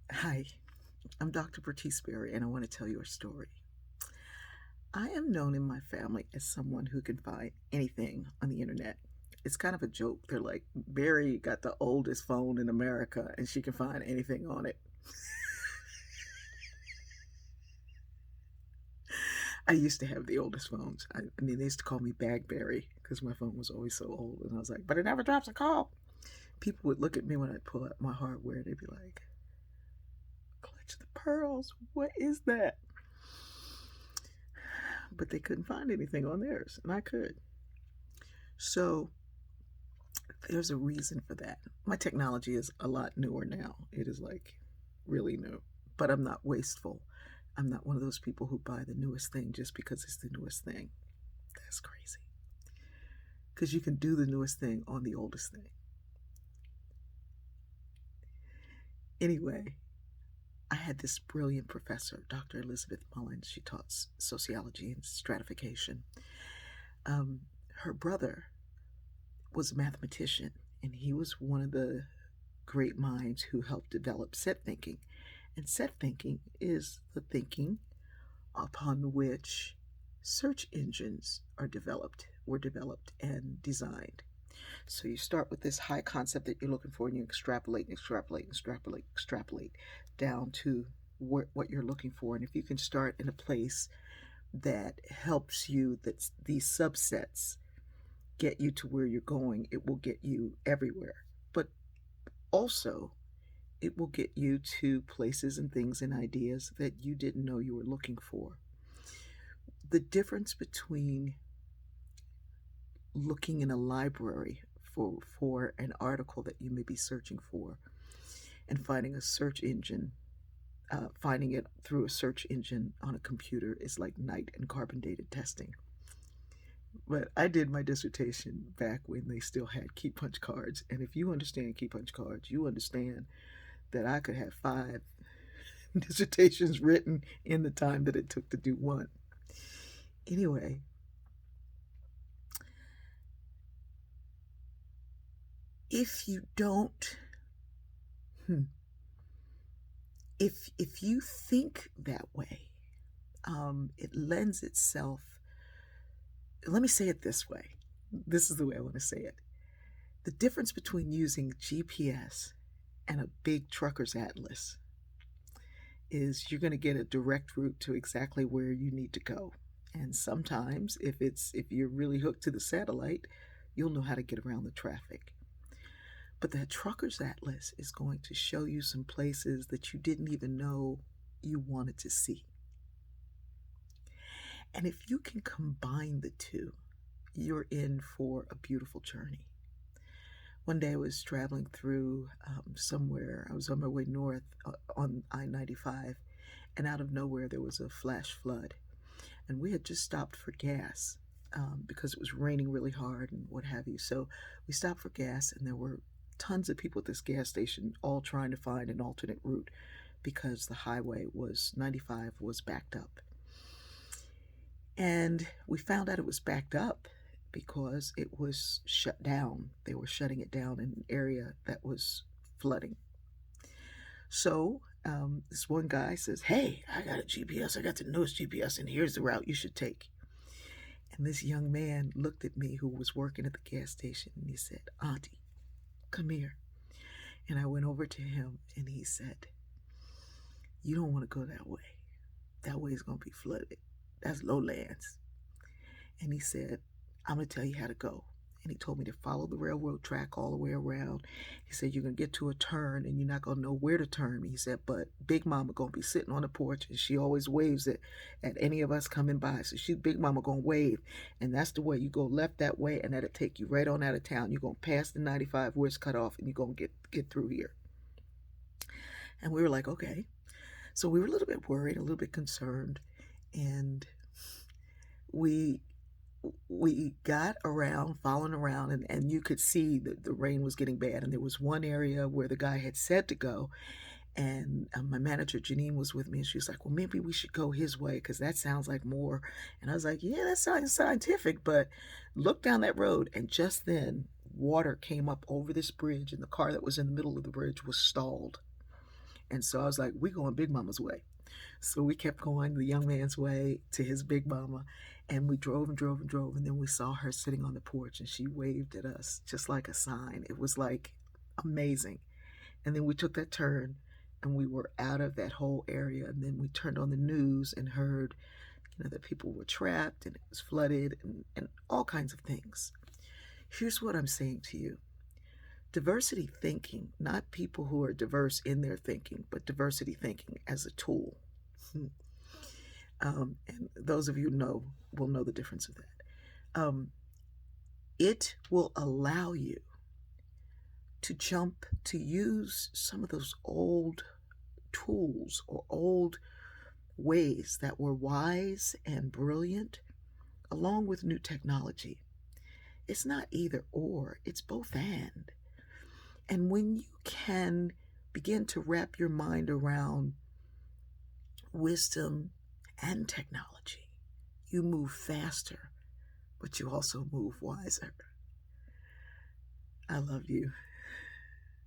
Hi, I'm Dr. Bertice Berry, and I want to tell you a story. I am known in my family as someone who can find anything on the internet. It's kind of a joke. They're like, Berry got the oldest phone in America, and she can find anything on it. I used to have the oldest phones. I mean, they used to call me Bagberry because my phone was always so old. And I was like, but it never drops a call. People would look at me when I'd pull out my hardware. They'd be like, Clutch the Pearls, what is that? But they couldn't find anything on theirs, and I could. So there's a reason for that. My technology is a lot newer now. It is like really new, but I'm not wasteful. I'm not one of those people who buy the newest thing just because it's the newest thing. That's crazy. Because you can do the newest thing on the oldest thing. Anyway, I had this brilliant professor, Dr. Elizabeth Mullins. She taught sociology and stratification. Um, Her brother was a mathematician, and he was one of the great minds who helped develop set thinking. And set thinking is the thinking upon which search engines were developed and designed. So you start with this high concept that you're looking for, and you extrapolate, extrapolate, extrapolate, extrapolate down to what you're looking for. And if you can start in a place that helps you, that these subsets get you to where you're going, it will get you everywhere. But also, it will get you to places and things and ideas that you didn't know you were looking for. The difference between looking in a library for an article that you may be searching for and finding a search engine, finding it through a search engine on a computer is like night and carbon dated testing. But I did my dissertation back when they still had key punch cards. And if you understand key punch cards, you understand that I could have 5 dissertations written in the time that it took to do one. Anyway, if you don't, hmm, if you think that way, it lends itself. Let me say it this way. This is the way I want to say it. The difference between using GPS and a big trucker's atlas is you're going to get a direct route to exactly where you need to go. And sometimes if you're really hooked to the satellite, you'll know how to get around the traffic. But that trucker's atlas is going to show you some places that you didn't even know you wanted to see. And if you can combine the two, you're in for a beautiful journey. One day I was traveling through somewhere. I was on my way north on I-95, and out of nowhere there was a flash flood. And we had just stopped for gas because it was raining really hard and what have you. So we stopped for gas, and there were tons of people at this gas station all trying to find an alternate route because the highway was 95 was backed up. And we found out it was backed up because it was shut down. They were shutting it down in an area that was flooding. So this one guy says, "Hey, I got a GPS. I got the newest GPS, and here's the route you should take." And this young man looked at me who was working at the gas station, and he said, "Auntie, come here." And I went over to him, and he said, "You don't want to go that way. That way is going to be flooded. That's lowlands." And he said, "I'm going to tell you how to go." And he told me to follow the railroad track all the way around. He said, "You're going to get to a turn and you're not going to know where to turn." He said, "But Big Mama going to be sitting on the porch, and she always waves at any of us coming by. So Big Mama going to wave. And that's the way you go left that way, and that'll take you right on out of town. You're going to pass the 95 where it's cut off, and you're going to get through here." And we were like, okay. So we were a little bit worried, a little bit concerned. And we got around, following around, and you could see that the rain was getting bad. And there was one area where the guy had said to go. And my manager, Janine, was with me. And she was like, "Well, maybe we should go his way because that sounds like more." And I was like, "Yeah, that sounds scientific." But look down that road. And just then, water came up over this bridge. And the car that was in the middle of the bridge was stalled. And so I was like, we going Big Mama's way. So we kept going the young man's way to his Big Mama. And we drove and drove and drove. And then we saw her sitting on the porch and she waved at us just like a sign. It was like amazing. And then we took that turn and we were out of that whole area. And then we turned on the news and heard, that people were trapped and it was flooded and all kinds of things. Here's what I'm saying to you. Diversity thinking, not people who are diverse in their thinking, but diversity thinking as a tool. And those of you will know the difference of that. It will allow you to use some of those old tools or old ways that were wise and brilliant, along with new technology. It's not either or, it's both and. And when you can begin to wrap your mind around wisdom and technology, you move faster, but you also move wiser. I love you.